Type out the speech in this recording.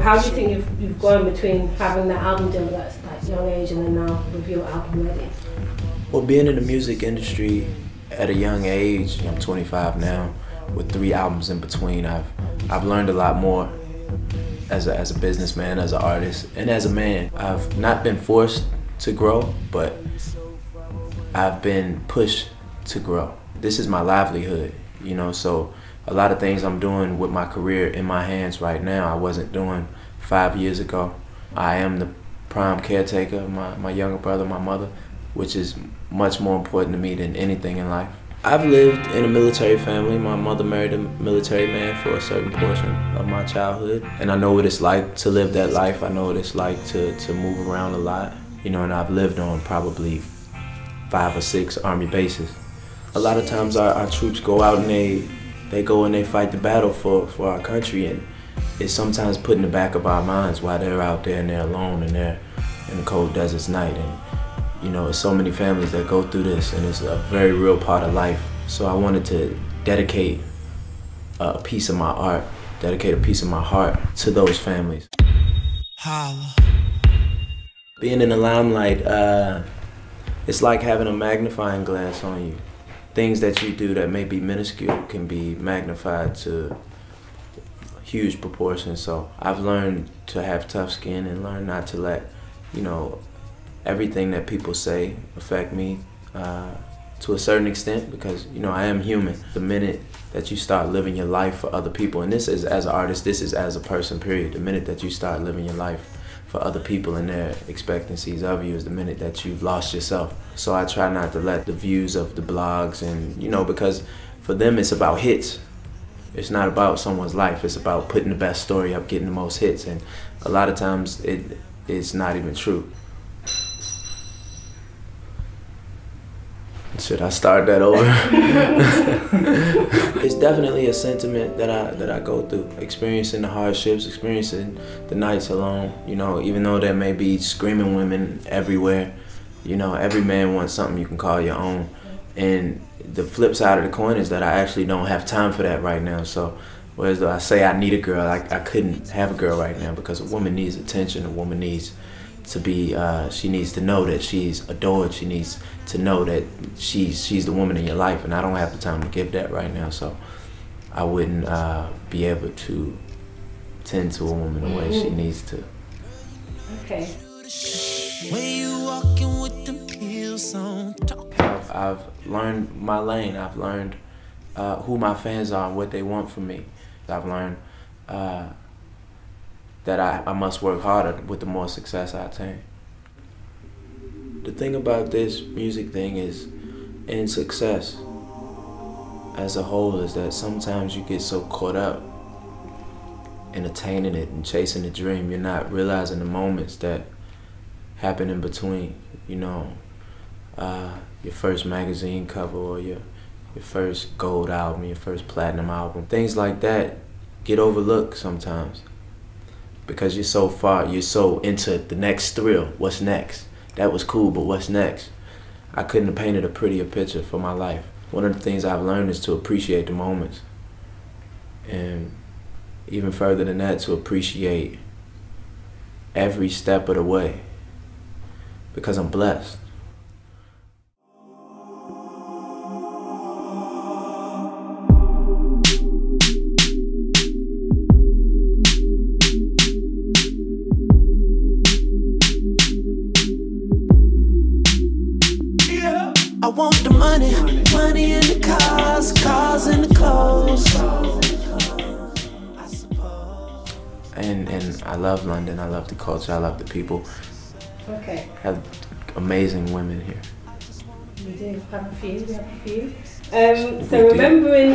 how do you think you've grown between having that album deal at that young age and then now with your album ready? Well, being in the music industry at a young age, I'm 25 now, with 3 albums in between, I've learned a lot more as a businessman, as an artist, and as a man. I've not been forced to grow, but I've been pushed to grow. This is my livelihood, you know, so a lot of things I'm doing with my career in my hands right now, I wasn't doing 5 years ago. I am the prime caretaker of my younger brother, my mother, which is much more important to me than anything in life. I've lived in a military family. My mother married a military man for a certain portion of my childhood. And I know what it's like to live that life. I know what it's like to move around a lot. You know, and I've lived on probably 5 or 6 Army bases. A lot of times our troops go out and they go and they fight the battle for our country, and it's sometimes put in the back of our minds while they're out there and they're alone and they're in the cold deserts night. And you know, there's so many families that go through this, and it's a very real part of life. So I wanted to dedicate a piece of my art, dedicate a piece of my heart to those families. Holla. Being in the limelight, it's like having a magnifying glass on you. Things that you do that may be minuscule can be magnified to huge proportions. So I've learned to have tough skin and learn not to let, you know, everything that people say affect me to a certain extent, because, you know, I am human. The minute that you start living your life for other people, and this is as an artist, this is as a person, period. The minute that you start living your life for other people and their expectancies of you is the minute that you've lost yourself. So I try not to let the views of the blogs and, you know, because for them it's about hits. It's not about someone's life. It's about putting the best story up, getting the most hits. And a lot of times it's not even true. Should I start that over? It's definitely a sentiment that I go through, experiencing the hardships, experiencing the nights alone. You know, even though there may be screaming women everywhere, you know, every man wants something you can call your own. And the flip side of the coin is that I actually don't have time for that right now. So whereas I say I need a girl, I couldn't have a girl right now, because a woman needs attention. A woman needs to be, she needs to know that she's adored. She needs to know that she's the woman in your life, and I don't have the time to give that right now. So I wouldn't be able to tend to a woman the way she needs to. Okay. I've learned my lane. I've learned who my fans are and what they want from me. I've learned that I must work harder with the more success I attain. The thing about this music thing is, in success as a whole, is that sometimes you get so caught up in attaining it and chasing the dream, you're not realizing the moments that happen in between. You know, your first magazine cover, or your first gold album, your first platinum album. Things like that get overlooked sometimes, because you're so far, you're so into the next thrill. What's next? That was cool, but what's next? I couldn't have painted a prettier picture for my life. One of the things I've learned is to appreciate the moments. And even further than that, to appreciate every step of the way, because I'm blessed. I want the money, money in the cars, cars in the clothes. And I love London. I love the culture. I love the people. Okay. Have amazing women here. We do have a few. We have a few. So remembering